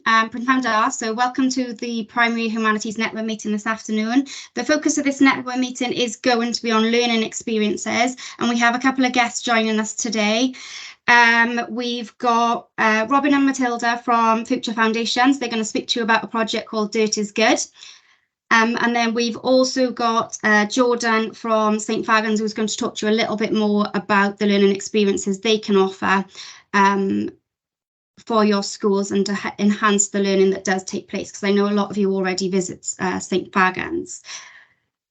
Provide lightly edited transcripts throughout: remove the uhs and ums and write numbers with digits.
Prynawn da. So welcome to the Primary Humanities Network meeting this afternoon. The focus of this network meeting is going to be on learning experiences, and we have a couple of guests joining us today. We've got Robin and Matilda from Future Foundations. They're going to speak to you about a project called Dirt is Good. And then we've also got Jordan from St Fagans, who's going to talk to you a little bit more about the learning experiences they can offer for your schools and to enhance the learning that does take place, because I know a lot of you already visit St Fagans.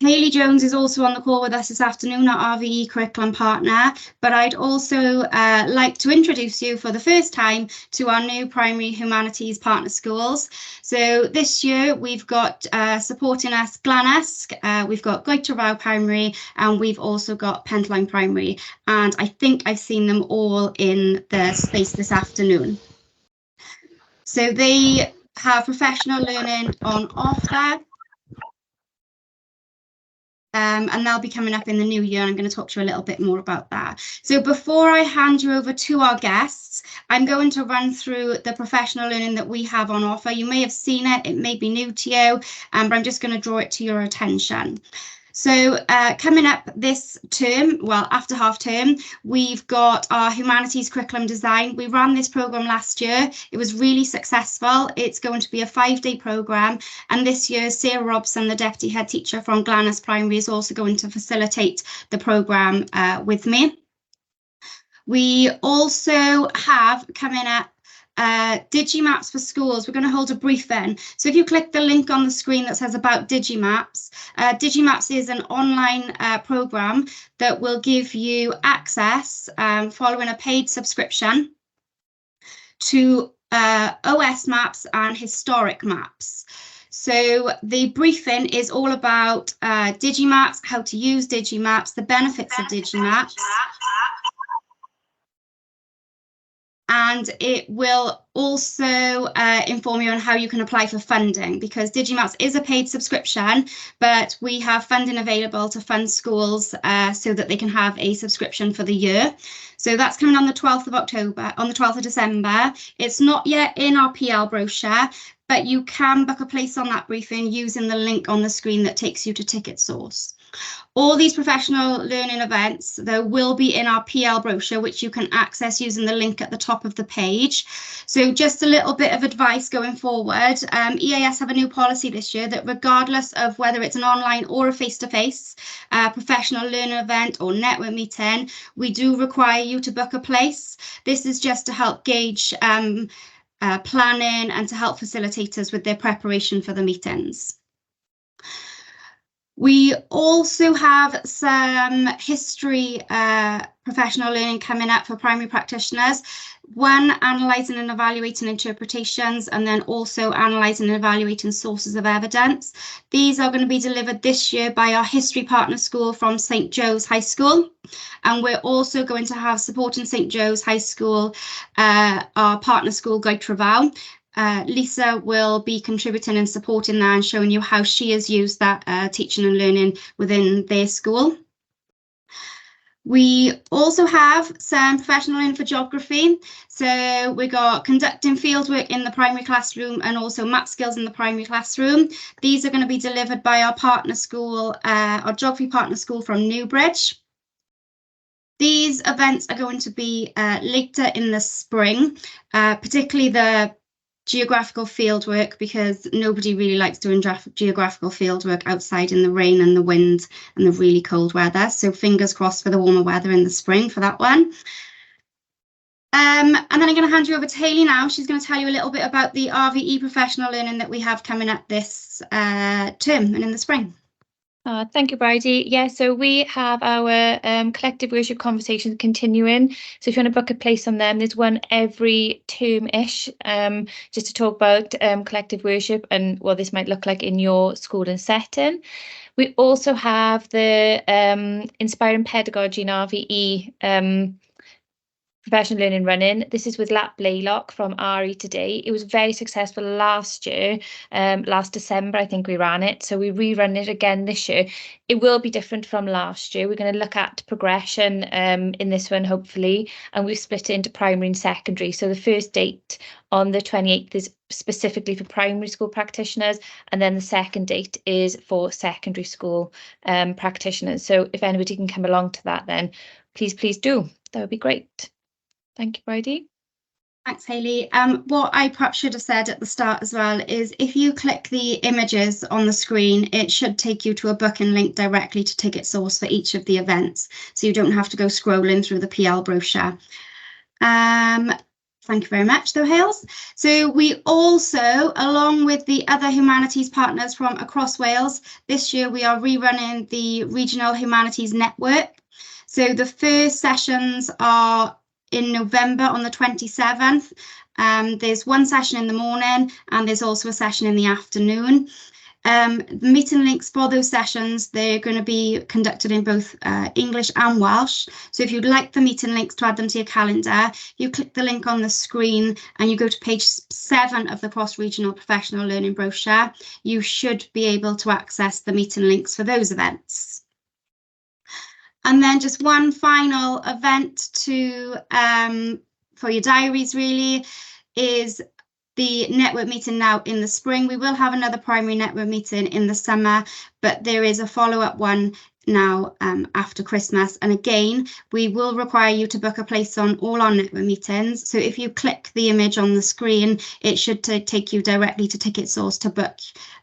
Hayley Jones is also on the call with us this afternoon, our RVE curriculum partner, but I'd also like to introduce you for the first time to our new Primary Humanities partner schools. So this year we've got supporting us Glanesk, we've got Goetervrouw Primary, and we've also got Pentline Primary, and I think I've seen them all in the space this afternoon. So they have professional learning on offer. And they'll be coming up in the new year. I'm going to talk to you a little bit more about that. So before I hand you over to our guests, I'm going to run through the professional learning that we have on offer. You may have seen it, it may be new to you, but I'm just going to draw it to your attention. So coming up this term, well, after half term, we've got our Humanities curriculum design. We ran this programme last year. It was really successful. It's going to be a 5-day programme. And this year, Sarah Robson, the Deputy Head Teacher from Glanesk Primary, is also going to facilitate the programme with me. We also have coming up Digimaps for schools. We're going to hold a briefing. So if you click the link on the screen that says about Digimaps, Digimaps is an online programme that will give you access following a paid subscription to OS maps and historic maps. So the briefing is all about Digimaps, how to use Digimaps, the benefits of Digimaps. And it will also inform you on how you can apply for funding, because Digimaps is a paid subscription, but we have funding available to fund schools so that they can have a subscription for the year. So that's coming on the 12th of October, on the 12th of December. It's not yet in our PL brochure, but you can book a place on that briefing using the link on the screen that takes you to Ticket Source. All these professional learning events, though, will be in our PL brochure, which you can access using the link at the top of the page. So just a little bit of advice going forward. EAS have a new policy this year that regardless of whether it's an online or a face-to-face professional learning event or network meeting, we do require you to book a place. This is just to help gauge planning and to help facilitators with their preparation for the meetings. We also have some history professional learning coming up for primary practitioners. One, analysing and evaluating interpretations, and then also analysing and evaluating sources of evidence. These are going to be delivered this year by our history partner school from St Joe's High School. And we're also going to have supporting St Joe's High School, our partner school, Goetervrouw. Lisa will be contributing and supporting that and showing you how she has used that teaching and learning within their school. We also have some professional learning for geography. So we got conducting fieldwork in the primary classroom and also map skills in the primary classroom. These are going to be delivered by our partner school, our geography partner school from Newbridge. These events are going to be later in the spring, particularly the geographical fieldwork, because nobody really likes doing geographical fieldwork outside in the rain and the wind and the really cold weather. So fingers crossed for the warmer weather in the spring for that one. And then I'm going to hand you over to Hayley now. She's going to tell you a little bit about the RVE professional learning that we have coming up this term and in the spring. Thank you, Bridie. Yeah, so we have our collective worship conversations continuing. So if you want to book a place on them, there's one every term-ish, just to talk about collective worship and what this might look like in your school and setting. We also have the Inspiring Pedagogy in RVE professional learning running. This is with Lap Blaylock from RE Today. It was very successful last year, last December, I think we ran it. So we rerun it again this year. It will be different from last year. We're going to look at progression in this one, hopefully, and we've split it into primary and secondary. So the first date on the 28th is specifically for primary school practitioners, and then the second date is for secondary school practitioners. So if anybody can come along to that, then please do. That would be great. Thank you, Bridie. Thanks, Hayley. What I perhaps should have said at the start as well is if you click the images on the screen, it should take you to a booking link directly to Ticket Source for each of the events, so you don't have to go scrolling through the PL brochure. Thank you very much, though, Hales. So we also, along with the other humanities partners from across Wales, this year we are rerunning the Regional Humanities Network. So the first sessions are in November on the 27th. There's one session in the morning and there's also a session in the afternoon. The meeting links for those sessions, they're going to be conducted in both English and Welsh. So if you'd like the meeting links to add them to your calendar, you click the link on the screen and you go to page 7 of the cross-regional professional learning brochure. You should be able to access the meeting links for those events. And then just one final event to for your diaries really is the network meeting now in the spring. We will have another primary network meeting in the summer, but there is a follow-up one now after Christmas. And again, we will require you to book a place on all our network meetings. So if you click the image on the screen, it should take you directly to Ticket Source to book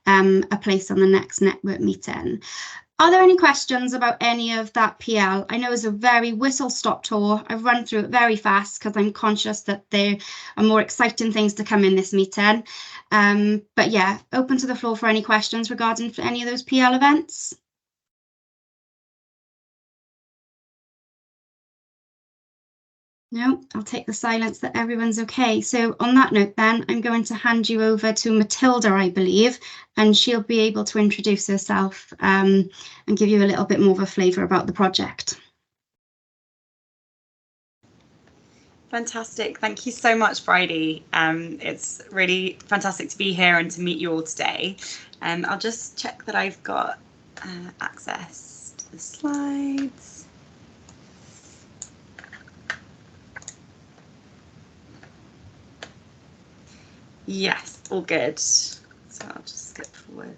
a place on the next network meeting. Are there any questions about any of that PL? I know it's a very whistle-stop tour. I've run through it very fast because I'm conscious that there are more exciting things to come in this meeting. But yeah, open to the floor for any questions regarding any of those PL events. No, I'll take the silence that everyone's okay. So on that note, then I'm going to hand you over to Matilda, I believe, and she'll be able to introduce herself and give you a little bit more of a flavour about the project. Fantastic. Thank you so much, Bridie. It's really fantastic to be here and to meet you all today. I'll just check that I've got access to the slides. Yes, all good. So I'll just skip forward.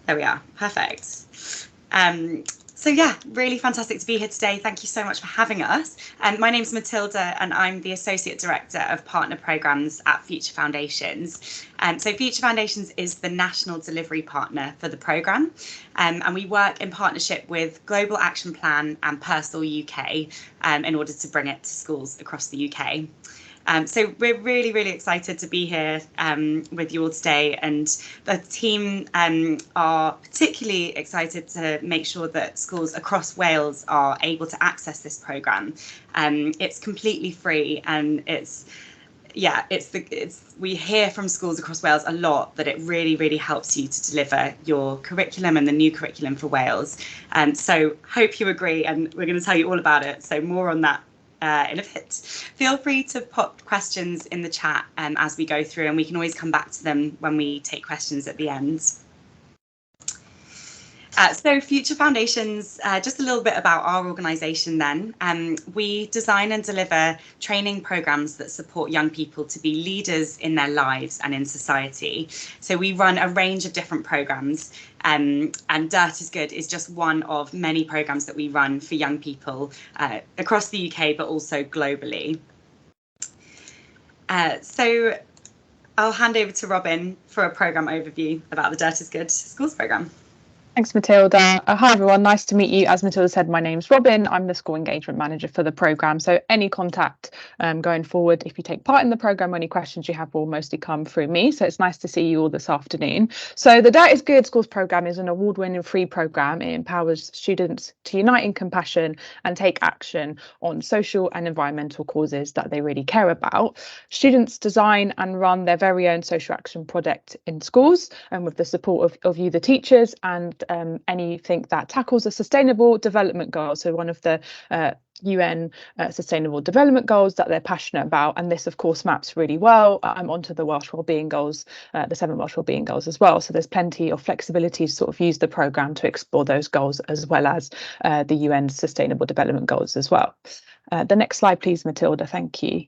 There we are. Perfect. So yeah, really fantastic to be here today. Thank you so much for having us. My name's Matilda and I'm the Associate Director of Partner Programmes at Future Foundations. So Future Foundations is the national delivery partner for the programme, and we work in partnership with Global Action Plan and Personal UK in order to bring it to schools across the UK. So we're really, really excited to be here with you all today, and the team are particularly excited to make sure that schools across Wales are able to access this programme. It's completely free, and we hear from schools across Wales a lot that it really, really helps you to deliver your curriculum and the new curriculum for Wales. So hope you agree, and we're going to tell you all about it. So more on that in a bit. Feel free to pop questions in the chat as we go through, and we can always come back to them when we take questions at the end. So Future Foundations, just a little bit about our organisation then. We design and deliver training programmes that support young people to be leaders in their lives and in society. So we run a range of different programmes, and Dirt is Good is just one of many programmes that we run for young people across the UK, but also globally. So I'll hand over to Robin for a programme overview about the Dirt is Good schools programme. Thanks, Matilda. Hi, everyone. Nice to meet you. As Matilda said, my name's Robin. I'm the school engagement manager for the programme. So any contact going forward, if you take part in the programme, any questions you have will mostly come through me. So it's nice to see you all this afternoon. So the Dirt is Good schools programme is an award-winning free programme. It empowers students to unite in compassion and take action on social and environmental causes that they really care about. Students design and run their very own social action project in schools, and with the support of you, the teachers, and anything that tackles a sustainable development goal. So one of the UN Sustainable Development Goals that they're passionate about, and this of course maps really well onto the Welsh Wellbeing Goals, the 7 Welsh Wellbeing Goals as well. So there's plenty of flexibility to sort of use the programme to explore those goals as well as the UN Sustainable Development Goals as well. The next slide please, Matilda, thank you.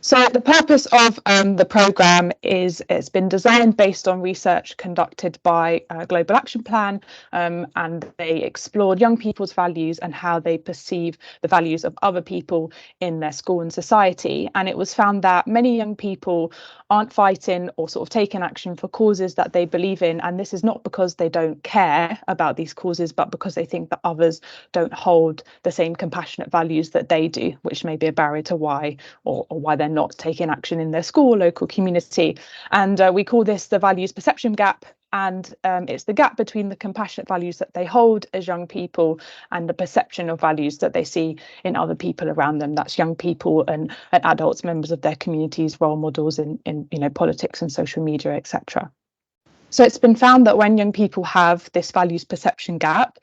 So the purpose of the programme is it's been designed based on research conducted by Global Action Plan, and they explored young people's values and how they perceive the values of other people in their school and society. And it was found that many young people aren't fighting or sort of taking action for causes that they believe in. And this is not because they don't care about these causes, but because they think that others don't hold the same compassionate values that they do, which may be a barrier to why or why they're not taking action in their school or local community. And we call this the values perception gap. And it's the gap between the compassionate values that they hold as young people and the perception of values that they see in other people around them. That's young people and adults, members of their communities, role models in politics and social media, etc. So it's been found that when young people have this values perception gap,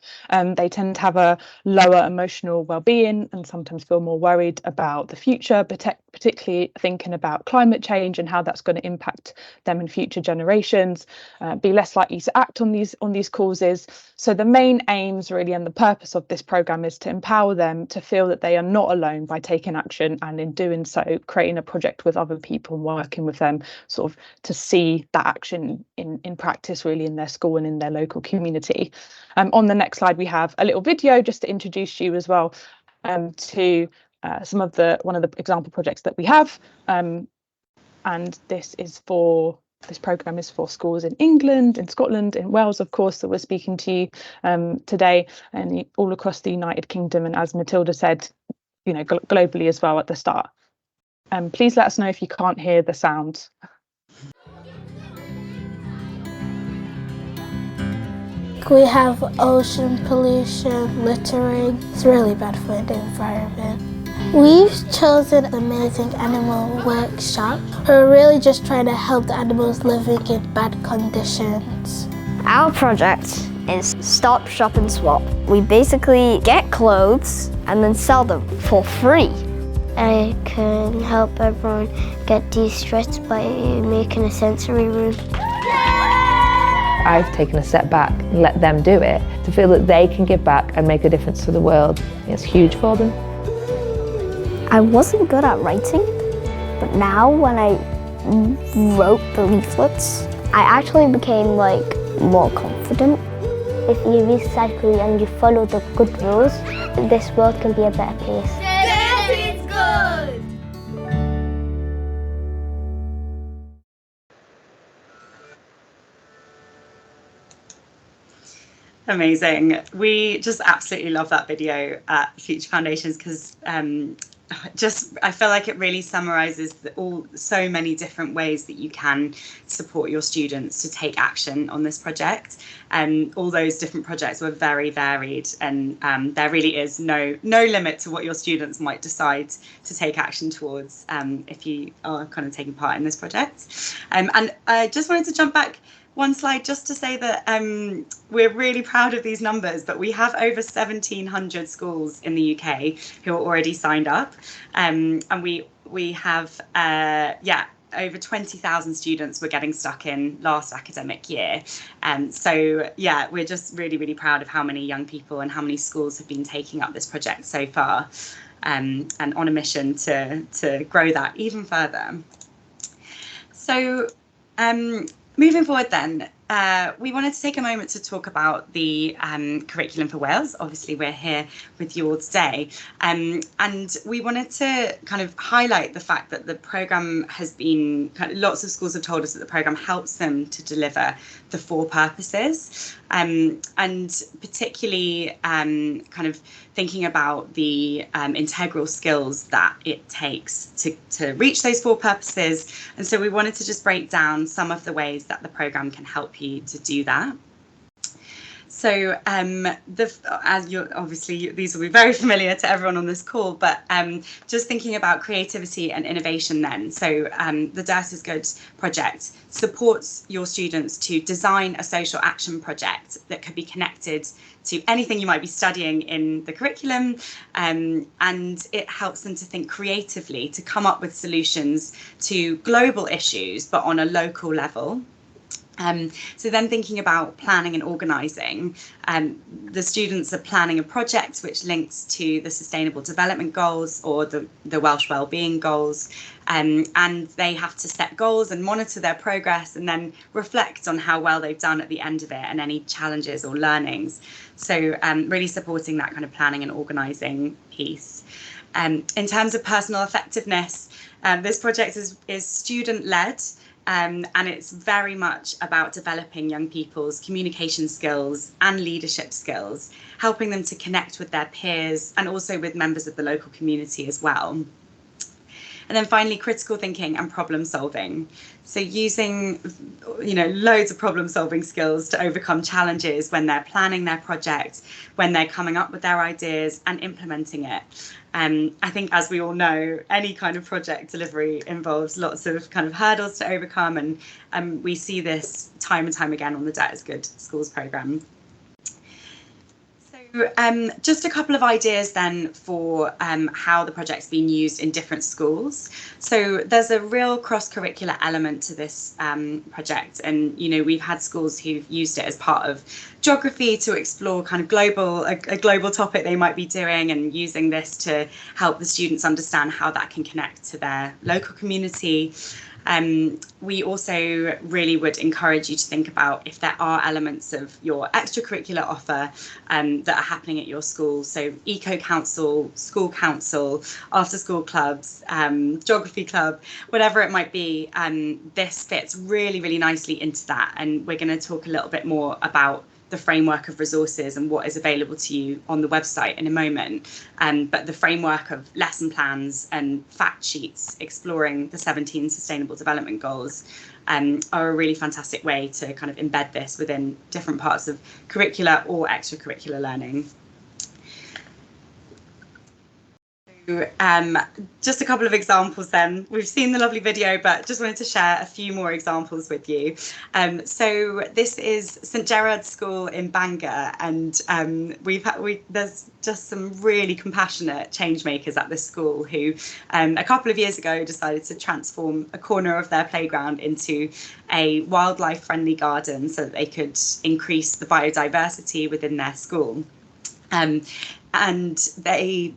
they tend to have a lower emotional well-being and sometimes feel more worried about the future, particularly thinking about climate change and how that's going to impact them in future generations, be less likely to act on these causes. So the main aims really and the purpose of this programme is to empower them to feel that they are not alone by taking action, and in doing so creating a project with other people and working with them sort of to see that action in practice really in their school and in their local community. On the next slide we have a little video just to introduce you as well to some of one of the example projects that we have, and this programme is for schools in England, in Scotland, in Wales, of course, that we're speaking to you today, and all across the United Kingdom, and as Matilda said, globally as well at the start. Please let us know if you can't hear the sound. We have ocean pollution, littering. It's really bad for the environment. We've chosen an amazing animal workshop. We're really just trying to help the animals living in bad conditions. Our project is Stop, Shop and Swap. We basically get clothes and then sell them for free. I can help everyone get de-stressed by making a sensory room. I've taken a step back and let them do it to feel that they can give back and make a difference to the world. It's huge for them. I wasn't good at writing, but now when I wrote the leaflets, I actually became more confident. If you recycle and you follow the good rules, this world can be a better place. This is good! Amazing. We just absolutely love that video at Future Foundations because I feel like it really summarises so many different ways that you can support your students to take action on this project. And all those different projects were very varied, and there really is no limit to what your students might decide to take action towards if you are kind of taking part in this project. And I just wanted to jump back one slide just to say that we're really proud of these numbers, but we have over 1,700 schools in the UK who are already signed up, and we have over 20,000 students were getting stuck in last academic year. So yeah, we're just really proud of how many young people and how many schools have been taking up this project so far, and on a mission to grow that even further. So moving forward then, we wanted to take a moment to talk about the curriculum for Wales. Obviously, we're here with you all today. And we wanted to kind of highlight the fact that the programme has been, lots of schools have told us that the programme helps them to deliver the 4 purposes. And particularly kind of thinking about the integral skills that it takes to reach those 4 purposes. And so we wanted to just break down some of the ways that the programme can help you to do that. So as you're obviously, these will be very familiar to everyone on this call, but just thinking about creativity and innovation then. So the Dirt is Good project supports your students to design a social action project that could be connected to anything you might be studying in the curriculum, and it helps them to think creatively, to come up with solutions to global issues, but on a local level. So then thinking about planning and organising, the students are planning a project which links to the Sustainable Development Goals or the Welsh Wellbeing Goals, and they have to set goals and monitor their progress and then reflect on how well they've done at the end of it and any challenges or learnings. So really supporting that kind of planning and organising piece. In terms of personal effectiveness, this project is student-led. And it's very much about developing young people's communication skills and leadership skills, helping them to connect with their peers and also with members of the local community as well. And then finally, critical thinking and problem solving. So using, loads of problem solving skills to overcome challenges when they're planning their project, when they're coming up with their ideas and implementing it. I think, as we all know, any kind of project delivery involves lots of kind of hurdles to overcome, and we see this time and time again on the Dirt is Good schools programme. So just a couple of ideas then for how the project's been used in different schools. So there's a real cross-curricular element to this project, and we've had schools who've used it as part of geography to explore kind of a global topic they might be doing, and using this to help the students understand how that can connect to their local community. We also really would encourage you to think about if there are elements of your extracurricular offer that are happening at your school. So Eco Council, School Council, after school clubs, Geography Club, whatever it might be, this fits really, really nicely into that. And we're going to talk a little bit more about the framework of resources and what is available to you on the website in a moment. But the framework of lesson plans and fact sheets exploring the 17 Sustainable Development Goals are a really fantastic way to kind of embed this within different parts of curricular or extracurricular learning. Just a couple of examples then. We've seen the lovely video, but just wanted to share a few more examples with you. So this is St Gerard's School in Bangor, and there's just some really compassionate change makers at this school who a couple of years ago decided to transform a corner of their playground into a wildlife friendly garden so that they could increase the biodiversity within their school. And they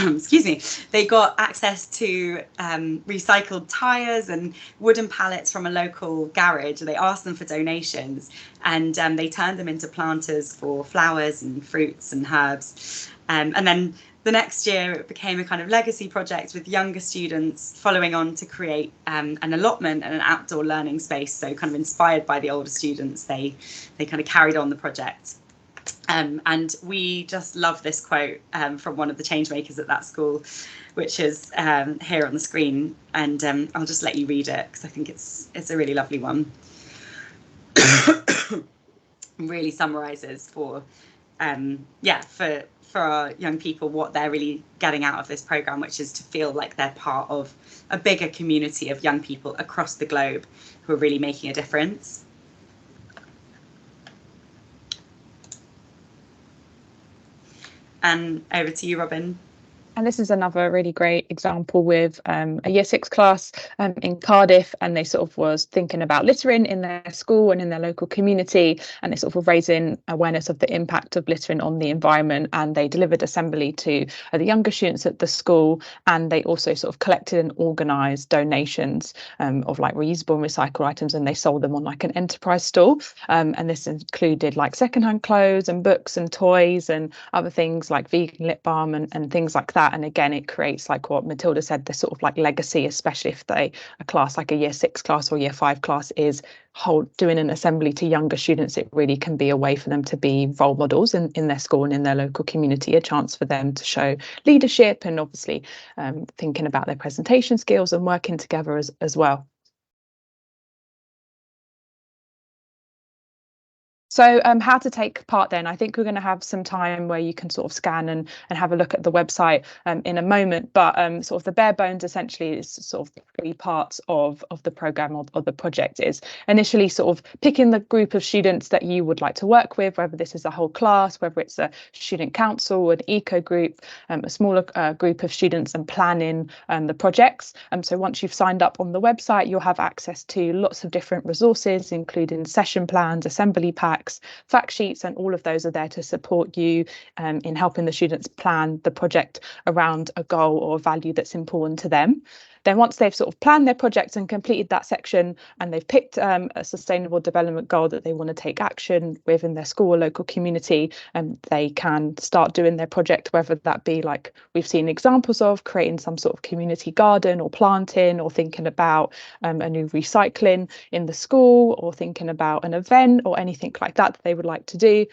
excuse me, they got access to recycled tyres and wooden pallets from a local garage. They asked them for donations, and they turned them into planters for flowers and fruits and herbs. And then the next year it became a kind of legacy project with younger students following on to create an allotment and an outdoor learning space. So kind of inspired by the older students, they kind of carried on the project. And we just love this quote from one of the change makers at that school, which is here on the screen, and I'll just let you read it because I think it's a really lovely one. Really summarises for our young people what they're really getting out of this programme, which is to feel like they're part of a bigger community of young people across the globe who are really making a difference. And over to you, Robin. And this is another really great example with a Year 6 class in Cardiff, and they sort of was thinking about littering in their school and in their local community, and they sort of raising awareness of the impact of littering on the environment. And they delivered assembly to the younger students at the school, and they also sort of collected and organised donations of like reusable and recycled items, and they sold them on like an enterprise stall. And this included like secondhand clothes and books and toys and other things like vegan lip balm and things like that. And again, it creates, like what Matilda said, this sort of like legacy, especially if a class like a Year 6 class or Year 5 class is doing an assembly to younger students. It really can be a way for them to be role models in their school and in their local community, a chance for them to show leadership and obviously thinking about their presentation skills and working together as well. So how to take part then? I think we're going to have some time where you can sort of scan and have a look at the website in a moment. But sort of the bare bones essentially is sort of 3 parts of the programme or the project is initially sort of picking the group of students that you would like to work with, whether this is a whole class, whether it's a student council, an eco group, a smaller group of students, and planning the projects. So once you've signed up on the website, you'll have access to lots of different resources, including session plans, assembly packs, fact sheets, and all of those are there to support you in helping the students plan the project around a goal or a value that's important to them. Then once they've sort of planned their project and completed that section, and they've picked a sustainable development goal that they want to take action with in their school or local community, they can start doing their project, whether that be like we've seen examples of creating some sort of community garden or planting, or thinking about a new recycling in the school, or thinking about an event or anything like that they would like to do.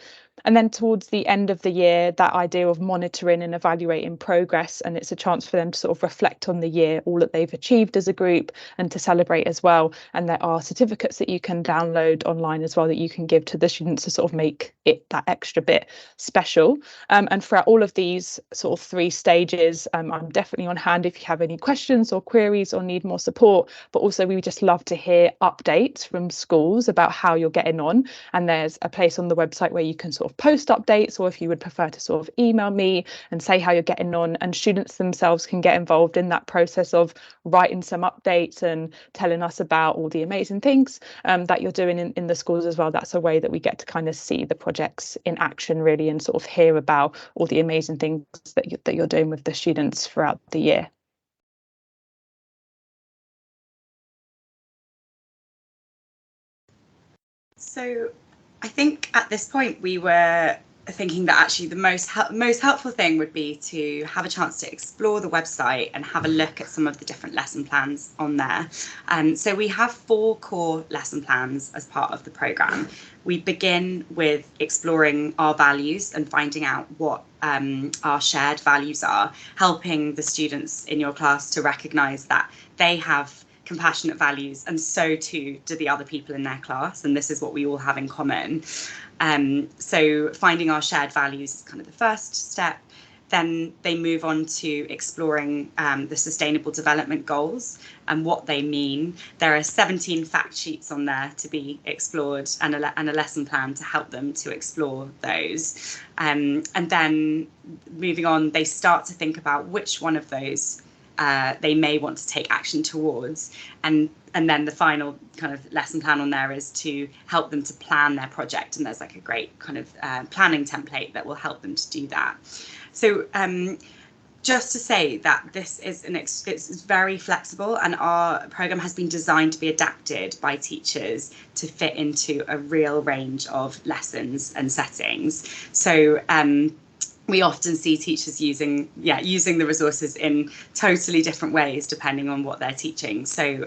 And then towards the end of the year, that idea of monitoring and evaluating progress, and it's a chance for them to sort of reflect on the year, all that they've achieved as a group, and to celebrate as well. And there are certificates that you can download online as well that you can give to the students to sort of make it that extra bit special. And throughout all of these sort of 3 stages, I'm definitely on hand if you have any questions or queries or need more support. But also we would just love to hear updates from schools about how you're getting on. And there's a place on the website where you can sort of post updates, or if you would prefer to sort of email me and say how you're getting on, and students themselves can get involved in that process of writing some updates and telling us about all the amazing things that you're doing in the schools as well. That's a way that we get to kind of see the projects in action really, and sort of hear about all the amazing things that you're doing with the students throughout the year. So I think at this point we were thinking that actually the most helpful thing would be to have a chance to explore the website and have a look at some of the different lesson plans on there. So we have 4 core lesson plans as part of the programme. We begin with exploring our values and finding out what our shared values are, helping the students in your class to recognise that they have compassionate values, and so too do the other people in their class, and this is what we all have in common. So finding our shared values is kind of the first step. Then they move on to exploring the Sustainable Development Goals and what they mean. There are 17 fact sheets on there to be explored, and a lesson plan to help them to explore those. And then moving on, they start to think about which one of those they may want to take action towards, and then the final kind of lesson plan on there is to help them to plan their project, and there's like a great kind of planning template that will help them to do that. So just to say that this is it's very flexible, and our programme has been designed to be adapted by teachers to fit into a real range of lessons and settings. So we often see teachers using the resources in totally different ways depending on what they're teaching. So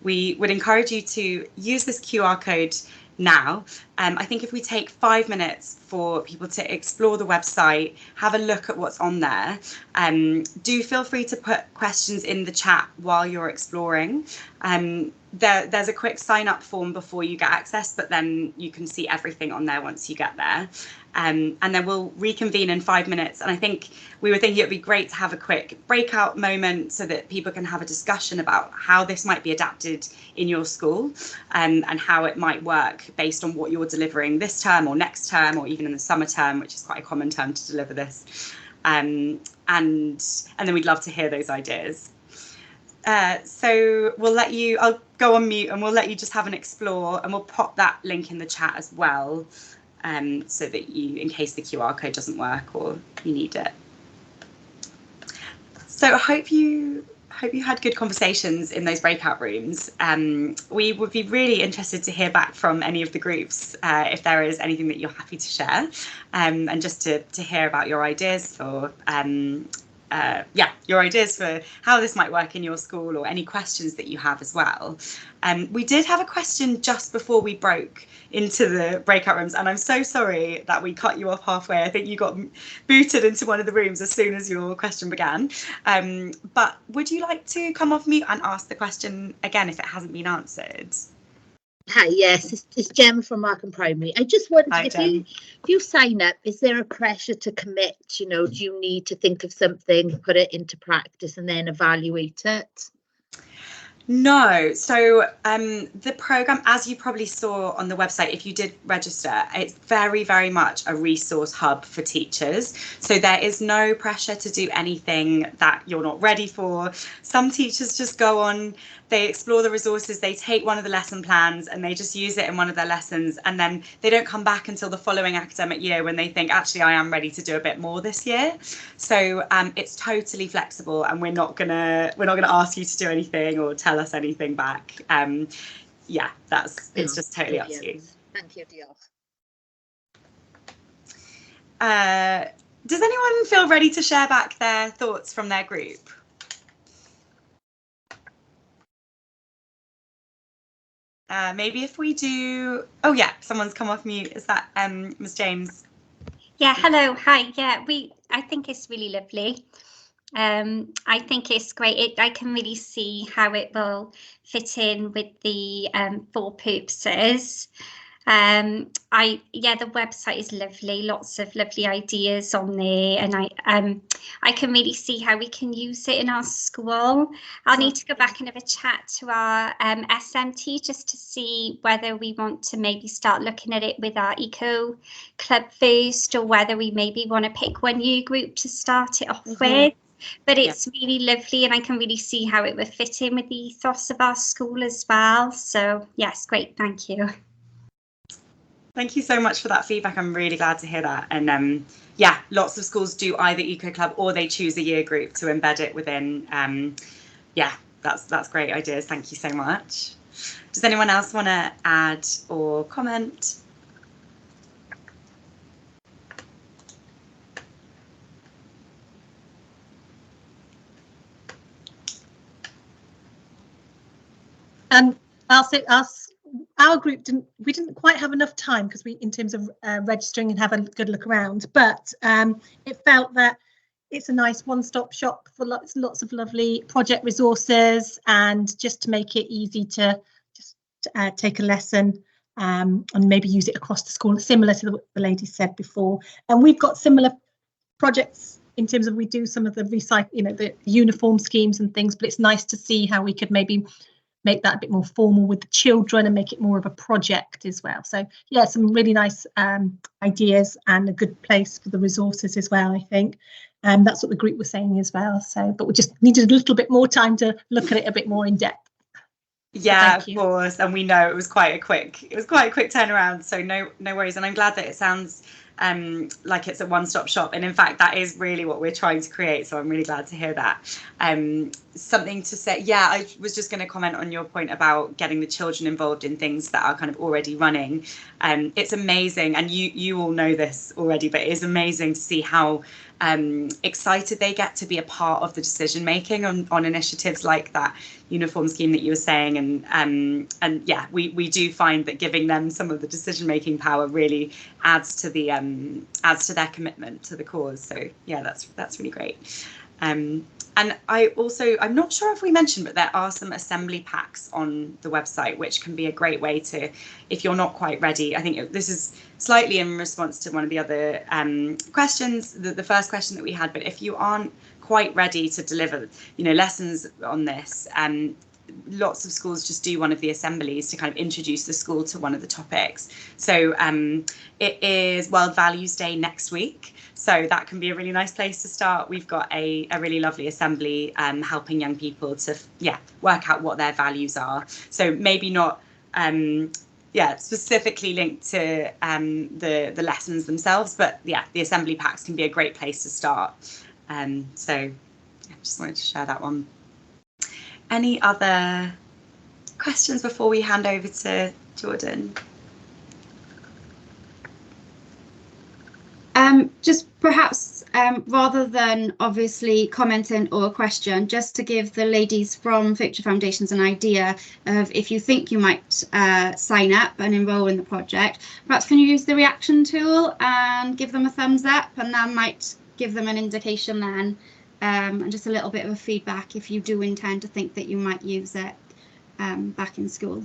we would encourage you to use this QR code now. I think if we take 5 minutes for people to explore the website, have a look at what's on there, do feel free to put questions in the chat while you're exploring. There's a quick sign up form before you get access, but then you can see everything on there once you get there. And then we'll reconvene in 5 minutes. And I think we were thinking it would be great to have a quick breakout moment so that people can have a discussion about how this might be adapted in your school, and how it might work based on what you're delivering this term or next term, or even in the summer term, which is quite a common term to deliver this. And then we'd love to hear those ideas. So I'll go on mute and we'll let you just have an explore, and we'll pop that link in the chat as well, so that you, in case the QR code doesn't work or you need it. So I hope you had good conversations in those breakout rooms. We would be really interested to hear back from any of the groups if there is anything that you're happy to share, and just to hear about your ideas for your ideas for how this might work in your school, or any questions that you have as well. We did have a question just before we broke into the breakout rooms, and I'm so sorry that we cut you off halfway. I think you got booted into one of the rooms as soon as your question began. But would you like to come off mute and ask the question again if it hasn't been answered? Hi, yes, it's Gemma from Markham Primary. I just wondered, Hi, if you sign up, is there a pressure to commit? You know, do you need to think of something, put it into practice, and then evaluate it? No, so the programme, as you probably saw on the website, if you did register, it's very, very much a resource hub for teachers. So there is no pressure to do anything that you're not ready for. Some teachers just go on, they explore the resources, they take one of the lesson plans and they just use it in one of their lessons, and then they don't come back until the following academic year when they think, actually, I am ready to do a bit more this year. So it's totally flexible, and we're not gonna ask you to do anything or tell us anything back. Yeah, it's just totally up to you. Thank you, Diolch. Does anyone feel ready to share back their thoughts from their group? Maybe if we do, oh yeah, someone's come off mute. Is that Ms. James? Yeah, hello, hi. Yeah, I think it's really lovely. I think it's great. I can really see how it will fit in with the 4 purposes. The website is lovely, lots of lovely ideas on there, and I can really see how we can use it in our school. I'll need to go back and have a chat to our SMT just to see whether we want to maybe start looking at it with our eco club first, or whether we maybe want to pick one year group to start it off with. But it's really lovely, and I can really see how it would fit in with the ethos of our school as well. So yes, great, thank you. Thank you so much for that feedback. I'm really glad to hear that. And yeah, lots of schools do either Eco Club or they choose a year group to embed it within. Yeah, that's great ideas. Thank you so much. Does anyone else want to add or comment? Our group didn't quite have enough time because in terms of registering and have a good look around, but it felt that it's a nice one-stop shop for lots of lovely project resources, and just to make it easy to just take a lesson and maybe use it across the school, similar to what the lady said before. And we've got similar projects in terms of we do some of the the uniform schemes and things, but it's nice to see how we could maybe make that a bit more formal with the children and make it more of a project as well. So yeah, some really nice ideas and a good place for the resources as well, I think. That's what the group was saying as well. So, but we just needed a little bit more time to look at it a bit more in depth. Yeah, of course, and we know it was quite a quick turnaround. So no worries, and I'm glad that it sounds like it's a one-stop shop, and in fact that is really what we're trying to create, so I'm really glad to hear that. Something to say, yeah, I was just going to comment on your point about getting the children involved in things that are kind of already running. It's amazing, and you all know this already, but it is amazing to see how excited they get to be a part of the decision making on initiatives like that uniform scheme that you were saying, and yeah, we do find that giving them some of the decision making power really adds to their commitment to the cause. So yeah, that's really great. And I'm not sure if we mentioned, but there are some assembly packs on the website, which can be a great way to, if you're not quite ready. I think this is slightly in response to one of the other questions, the first question that we had, but if you aren't quite ready to deliver, lessons on this, lots of schools just do one of the assemblies to kind of introduce the school to one of the topics. So it is World Values Day next week, so that can be a really nice place to start. We've got a really lovely assembly helping young people to work out what their values are. So maybe not specifically linked to the lessons themselves, but yeah, the assembly packs can be a great place to start. So I just wanted to share that one. Any other questions before we hand over to Jordan? Just perhaps rather than obviously commenting or a question, just to give the ladies from Future Foundations an idea of if you think you might sign up and enroll in the project, perhaps can you use the reaction tool and give them a thumbs up, and that might give them an indication then, and just a little bit of a feedback if you do intend to think that you might use it back in school.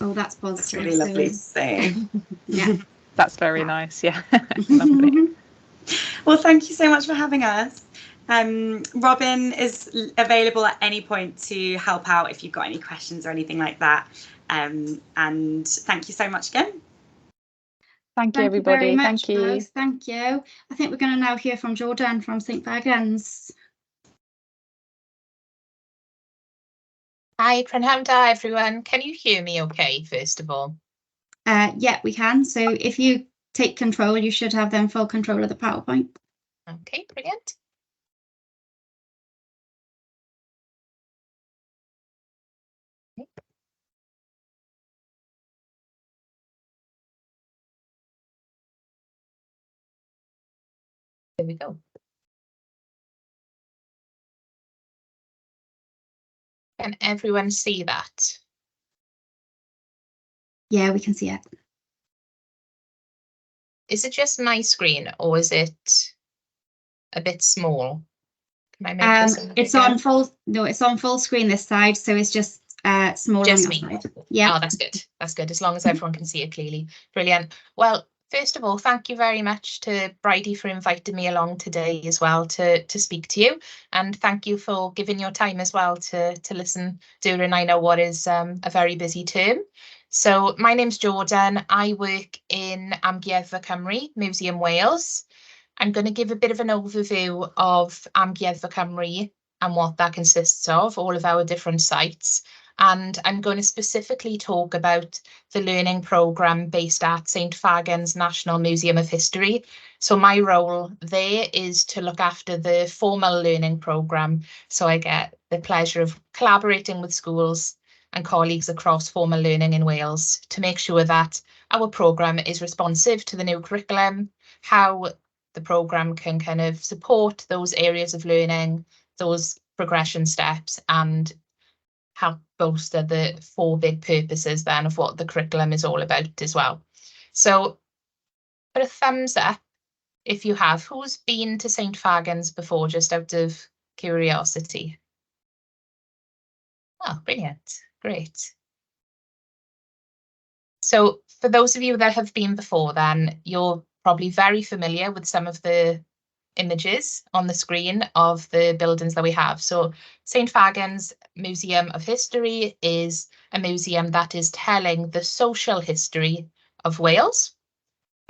Oh, that's It's positive. really lovely to see. Yeah. That's very nice. Yeah. Lovely. Well, thank you so much for having us. Robin is available at any point to help out if you've got any questions or anything like that. And thank you so much again. Thank you, everybody. Very much, Thank you. Rose. Thank you. I think we're going to now hear from Jordan from St Fagans. Hi, Prynhawn, everyone. Can you hear me okay, first of all? Yeah, we can. So if you take control, you should have then full control of the PowerPoint. Okay, brilliant. There we go. Can everyone see that? Yeah, we can see it. Is it just my screen or is it a bit small? Can I make this a little It's bigger? on full. No, it's on full screen this side, so it's just smaller Just on your me. side. Yeah. Oh, that's good. That's good. As long as everyone can see it clearly. Brilliant. Well, first of all, thank you very much to Bridie for inviting me along today as well to speak to you. And thank you for giving your time as well to listen during, I know, what is a very busy term. So my name's Jordan. I work in Amgueddfa Cymru, Museum Wales. I'm going to give a bit of an overview of Amgueddfa Cymru and what that consists of, all of our different sites. And I'm going to specifically talk about the learning programme based at St Fagans National Museum of History. So my role there is to look after the formal learning programme. So I get the pleasure of collaborating with schools and colleagues across formal learning in Wales to make sure that our programme is responsive to the new curriculum, how the programme can kind of support those areas of learning, those progression steps, and help bolster the 4 big purposes then of what the curriculum is all about as well. So put a thumbs up if you have. Who's been to St Fagans before, just out of curiosity? Oh, brilliant. Great. So for those of you that have been before, then you're probably very familiar with some of the images on the screen of the buildings that we have. So St Fagans Museum of History is a museum that is telling the social history of Wales.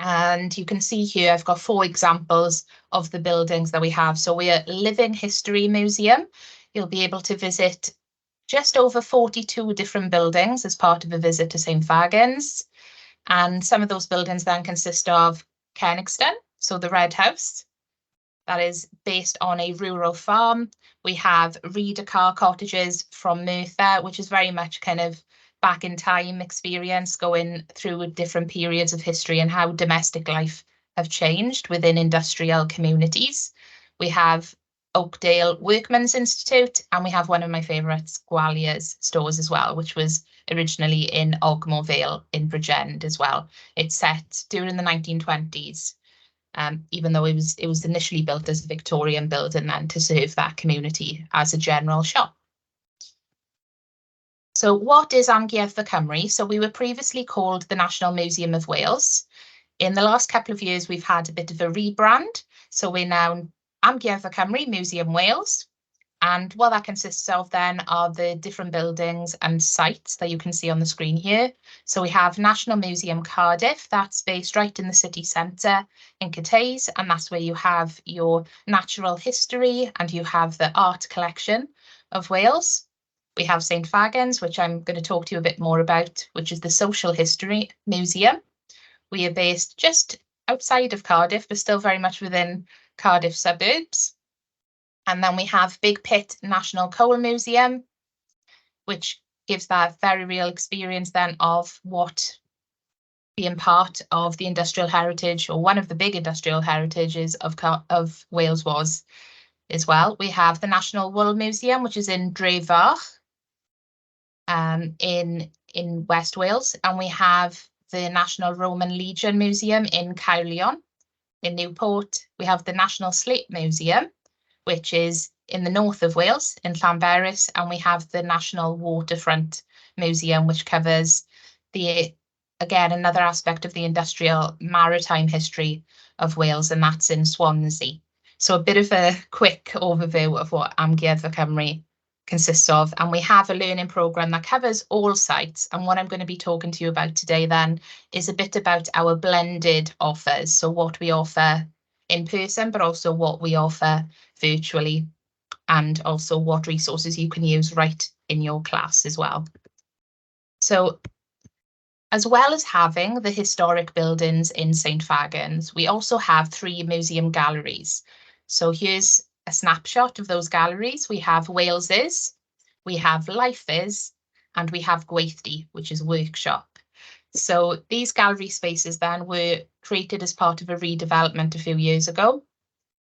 And you can see here, I've got 4 examples of the buildings that we have. So we're a living history museum. You'll be able to visit just over 42 different buildings as part of a visit to St Fagans. And some of those buildings then consist of Kennigston, so the Red House. That is based on a rural farm. We have Reader Car cottages from Merthyr, which is very much kind of back in time experience, going through different periods of history and how domestic life have changed within industrial communities. We have Oakdale Workmen's Institute, and we have one of my favourites, Gwalia's stores as well, which was originally in Ogmore Vale in Bridgend as well. It's set during the 1920s. Even though it was initially built as a Victorian building then to serve that community as a general shop. So what is Amgueddfa Cymru? So we were previously called the National Museum of Wales. In the last couple of years, we've had a bit of a rebrand. So we're now Amgueddfa Cymru Museum Wales. And what that consists of then are the different buildings and sites that you can see on the screen here. So we have National Museum Cardiff, that's based right in the city centre in Cyteis, and that's where you have your natural history and you have the art collection of Wales. We have St Fagans, which I'm going to talk to you a bit more about, which is the Social History Museum. We are based just outside of Cardiff, but still very much within Cardiff suburbs. And then we have Big Pit National Coal Museum, which gives that very real experience then of what being part of the industrial heritage, or one of the big industrial heritages of Wales was as well. We have the National Wool Museum, which is in Drefach, in West Wales, and we have the National Roman Legion Museum in Caerleon in Newport. We have the National Slate Museum, which is in the north of Wales, in Llanberis, and we have the National Waterfront Museum, which covers again, another aspect of the industrial maritime history of Wales, and that's in Swansea. So a bit of a quick overview of what Amgueddfa Cymru consists of, and we have a learning programme that covers all sites, and what I'm going to be talking to you about today then is a bit about our blended offers, so what we offer in person but also what we offer virtually, and also what resources you can use right in your class as well. So as well as having the historic buildings in St Fagans, we also have 3 museum galleries. So here's a snapshot of those galleries. We have Wales's, we have Life's, and we have Gweithdy, which is workshop. So these gallery spaces then were created as part of a redevelopment a few years ago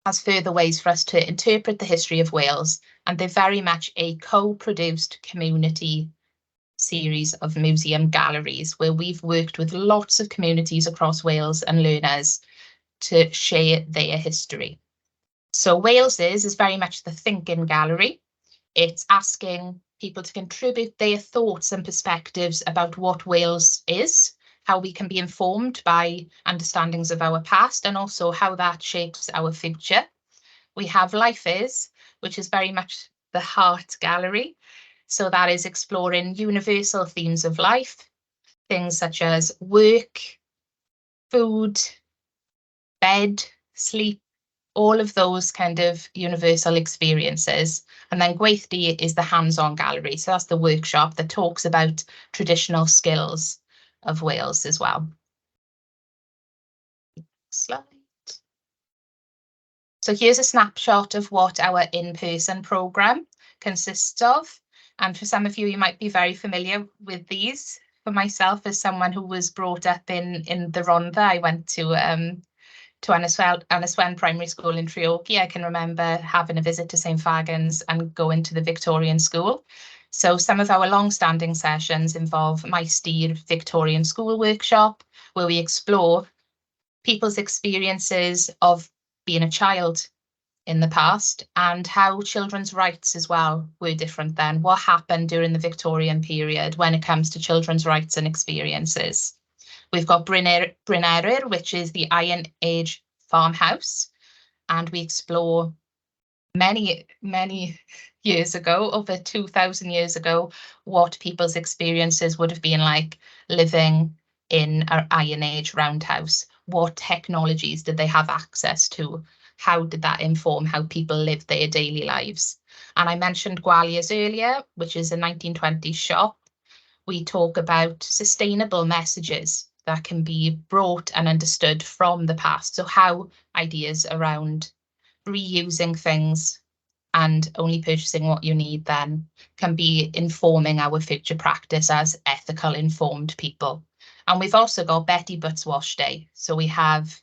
as further ways for us to interpret the history of Wales, and they're very much a co-produced community series of museum galleries where we've worked with lots of communities across Wales and learners to share their history. So Wales's is very much the thinking gallery. It's asking people to contribute their thoughts and perspectives about what Wales is, how we can be informed by understandings of our past, and also how that shapes our future. We have Life's, which is very much the heart gallery. So that is exploring universal themes of life, things such as work, food, bed, sleep, all of those kind of universal experiences. And then Gweithdy is the hands-on gallery. So that's the workshop that talks about traditional skills of Wales as well. Slide. So here's a snapshot of what our in-person programme consists of. And for some of you, you might be very familiar with these. For myself, as someone who was brought up in the Rhondda, I went to Aniswen Primary School in Treorchy. I can remember having a visit to St Fagans and going to the Victorian School. So some of our long-standing sessions involve My Steer Victorian School Workshop, where we explore people's experiences of being a child in the past and how children's rights as well were different then. What happened during the Victorian period when it comes to children's rights and experiences. We've got Bryn Eryr, which is the Iron Age farmhouse, and we explore many years ago, over 2,000 years ago, what people's experiences would have been like living in an Iron Age roundhouse. What technologies did they have access to? How did that inform how people lived their daily lives? And I mentioned Gwalia's earlier, which is a 1920s shop. We talk about sustainable messages that can be brought and understood from the past. So how ideas around reusing things and only purchasing what you need then can be informing our future practice as ethical, informed people. And we've also got Betty Butts Wash Day. So we have,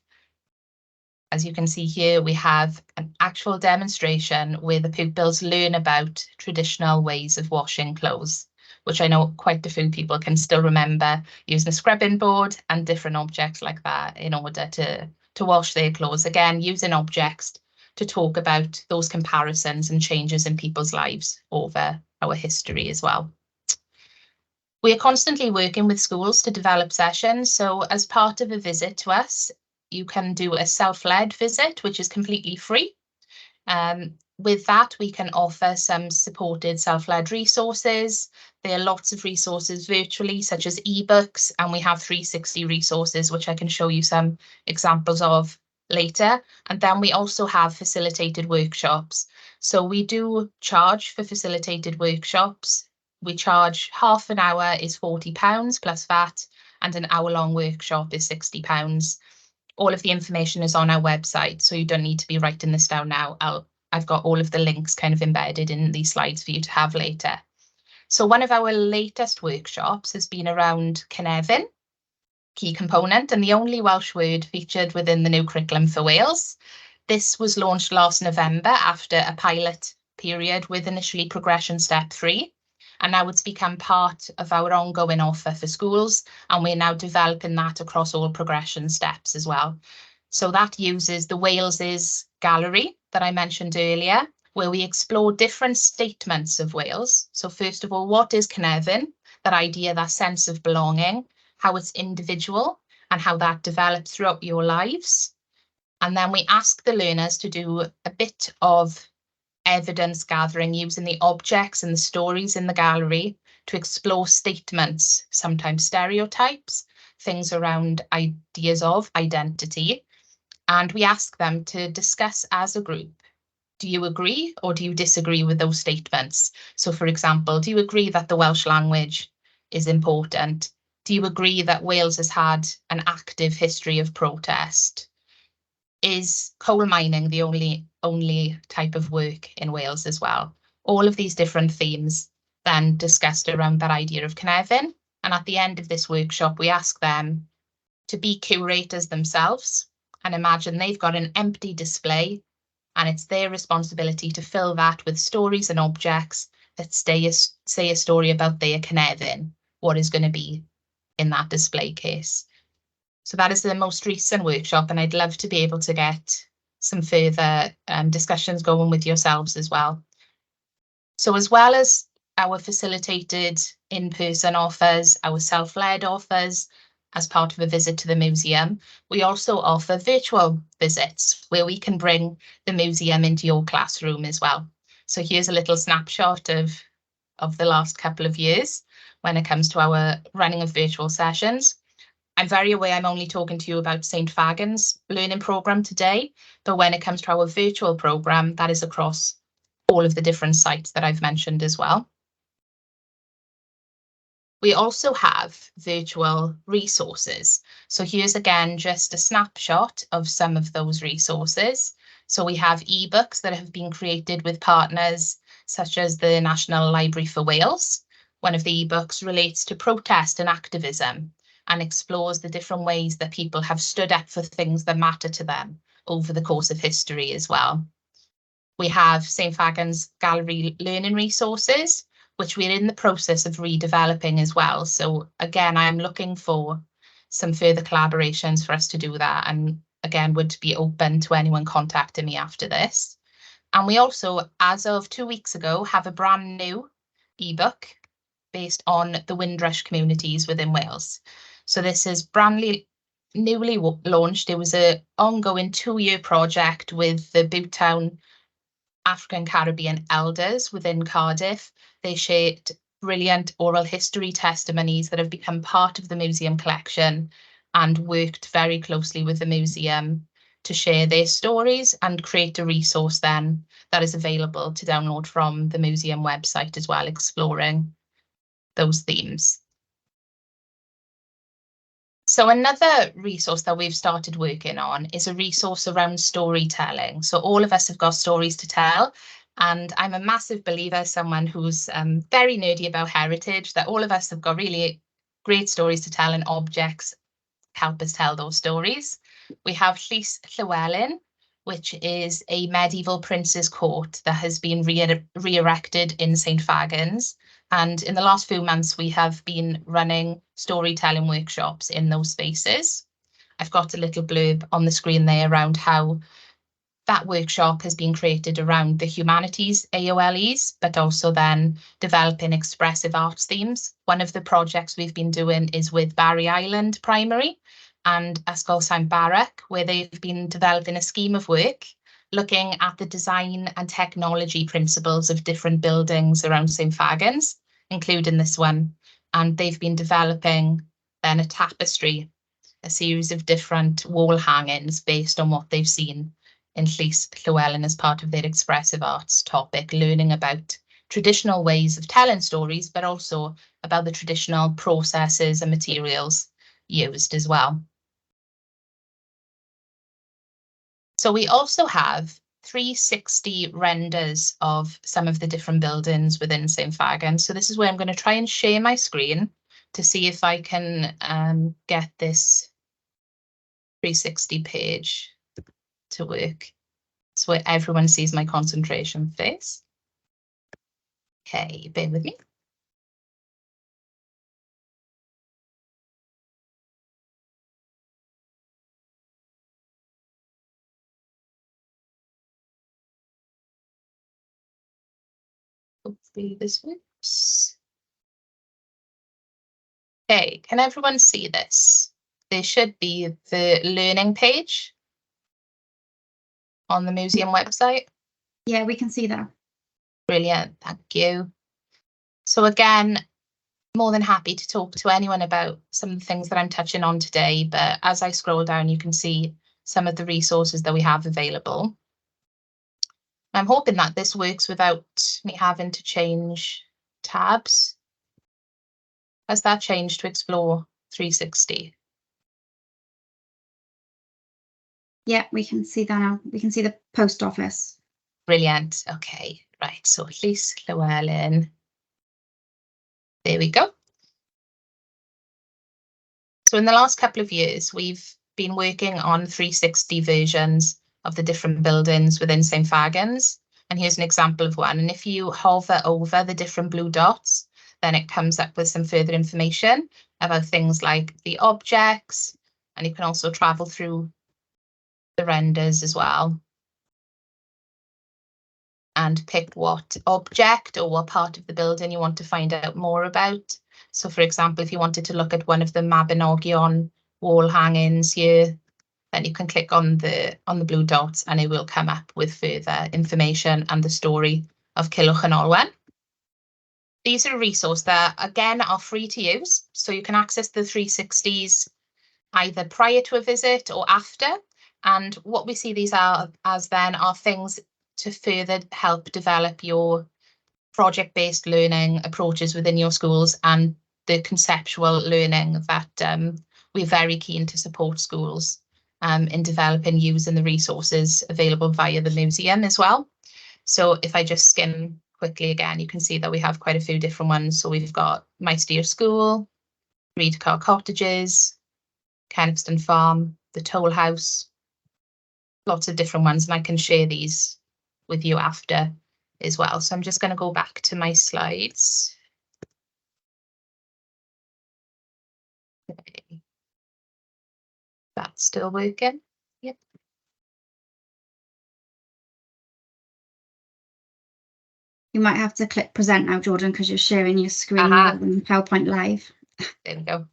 as you can see here, we have an actual demonstration where the pupils learn about traditional ways of washing clothes, which I know quite a few people can still remember using a scrubbing board and different objects like that in order to wash their clothes. Again, using objects to talk about those comparisons and changes in people's lives over our history as well. We are constantly working with schools to develop sessions. So as part of a visit to us, you can do a self-led visit, which is completely free. With that, we can offer some supported self-led resources. There are lots of resources virtually, such as ebooks, and we have 360 resources, which I can show you some examples of later. And then we also have facilitated workshops. So we do charge for facilitated workshops. We charge half an hour is £40 plus VAT, and an hour-long workshop is £60. All of the information is on our website, so you don't need to be writing this down now. I've got all of the links kind of embedded in these slides for you to have later. So one of our latest workshops has been around Cynefin, key component, and the only Welsh word featured within the new curriculum for Wales. This was launched last November after a pilot period with initially progression step 3. And now it's become part of our ongoing offer for schools, and we're now developing that across all progression steps as well. So that uses the Wales's gallery that I mentioned earlier, where we explore different statements of Wales. So first of all, what is Cynefin? That idea, that sense of belonging. how it's individual and how that develops throughout your lives. And then we ask the learners to do a bit of evidence gathering using the objects and the stories in the gallery to explore statements, sometimes stereotypes, things around ideas of identity. And we ask them to discuss as a group. Do you agree or do you disagree with those statements? So, for example, do you agree that the Welsh language is important? Do you agree that Wales has had an active history of protest? Is coal mining the only type of work in Wales as well? All of these different themes then discussed around that idea of Cynefin. And at the end of this workshop, we ask them to be curators themselves and imagine they've got an empty display and it's their responsibility to fill that with stories and objects that say a story about their Cynefin, what is going to be in that display case. So that is the most recent workshop, and I'd love to be able to get some further discussions going with yourselves as well. So as well as our facilitated in-person offers, our self-led offers, as part of a visit to the museum, we also offer virtual visits where we can bring the museum into your classroom as well. So here's a little snapshot of the last couple of years when it comes to our running of virtual sessions. I'm very aware I'm only talking to you about St. Fagan's learning programme today, but when it comes to our virtual programme, that is across all of the different sites that I've mentioned as well. We also have virtual resources. So here's again just a snapshot of some of those resources. So we have ebooks that have been created with partners such as the National Library for Wales. One of the ebooks relates to protest and activism and explores the different ways that people have stood up for things that matter to them over the course of history as well. We have St. Fagan's Gallery learning resources, which we're in the process of redeveloping as well. So again, I'm looking for some further collaborations for us to do that, and again, would be open to anyone contacting me after this. And we also, as of 2 weeks ago, have a brand new ebook based on the Windrush communities within Wales. So this is newly launched. It was an ongoing 2-year project with the Bowtown African Caribbean elders within Cardiff. They shared brilliant oral history testimonies that have become part of the museum collection and worked very closely with the museum to share their stories and create a resource then that is available to download from the museum website as well, exploring those themes. So another resource that we've started working on is a resource around storytelling. So all of us have got stories to tell, and I'm a massive believer, someone who's very nerdy about heritage, that all of us have got really great stories to tell and objects help us tell those stories. We have Llys Llywelyn, which is a medieval prince's court that has been re-erected in St. Fagan's. And in the last few months, we have been running storytelling workshops in those spaces. I've got a little blurb on the screen there around how that workshop has been created around the Humanities AOLEs, but also then developing expressive arts themes. One of the projects we've been doing is with Barry Island Primary and Ysgol St. Barrack, where they've been developing a scheme of work looking at the design and technology principles of different buildings around St. Fagan's, including this one. And they've been developing then a tapestry, a series of different wall hangings based on what they've seen in Llys Llywelyn as part of their expressive arts topic, learning about traditional ways of telling stories, but also about the traditional processes and materials used as well. So we also have 360 renders of some of the different buildings within St. Fagan. So this is where I'm going to try and share my screen to see if I can get this 360 page to work. So where everyone sees my concentration face. Okay, bear with me. Hopefully this works. Okay, can everyone see this? There should be the learning page on the museum website. Yeah, we can see that. Brilliant, thank you. So again, more than happy to talk to anyone about some of the things that I'm touching on today, but as I scroll down, you can see some of the resources that we have available. I'm hoping that this works without me having to change tabs. Has that changed to Explore 360? Yeah, we can see that now. We can see the post office. Brilliant. Okay, right. So Llys Llywelyn. There we go. So in the last couple of years, we've been working on 360 versions of the different buildings within St Fagans. And here's an example of one. And if you hover over the different blue dots, then it comes up with some further information about things like the objects, and you can also travel through the renders as well and pick what object or what part of the building you want to find out more about. So for example, if you wanted to look at one of the Mabinogion wall hangings here, then you can click on the blue dots and it will come up with further information and the story of Culhwch and Olwen. These are a resource that again are free to use, so you can access the 360s either prior to a visit or after. And what we see these are as then are things to further help develop your project-based learning approaches within your schools and the conceptual learning that we're very keen to support schools in developing using the resources available via the museum as well. So if I just skim quickly again, you can see that we have quite a few different ones. So we've got My Steer School, Reedcar Cottages, Kenexton Farm, the Toll House, lots of different ones, and I can share these with you after as well. So I'm just going to go back to my slides. Okay. That's still working. Yep. You might have to click present now, Jordan, because you're sharing your screen on PowerPoint Live. There we go.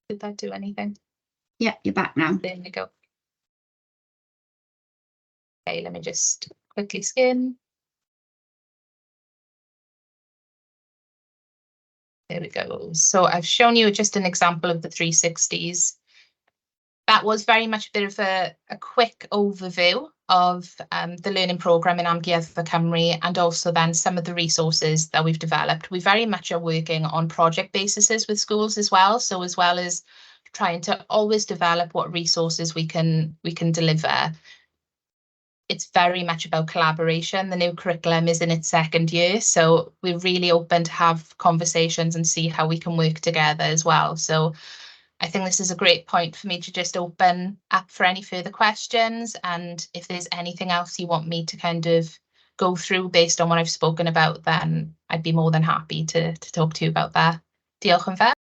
Did that do anything? Yeah, you're back now. There we go. Okay, let me just quickly skim. There we go. So I've shown you just an example of the 360s. That was very much a bit of a quick overview of the learning programme in Amgueddfa Cymru, and also then some of the resources that we've developed. We very much are working on project bases with schools as well. So as well as trying to always develop what resources we can deliver, it's very much about collaboration. The new curriculum is in its second year, so we're really open to have conversations and see how we can work together as well. So I think this is a great point for me to just open up for any further questions. And if there's anything else you want me to kind of go through based on what I've spoken about, then I'd be more than happy to talk to you about that. Diolch yn fawr.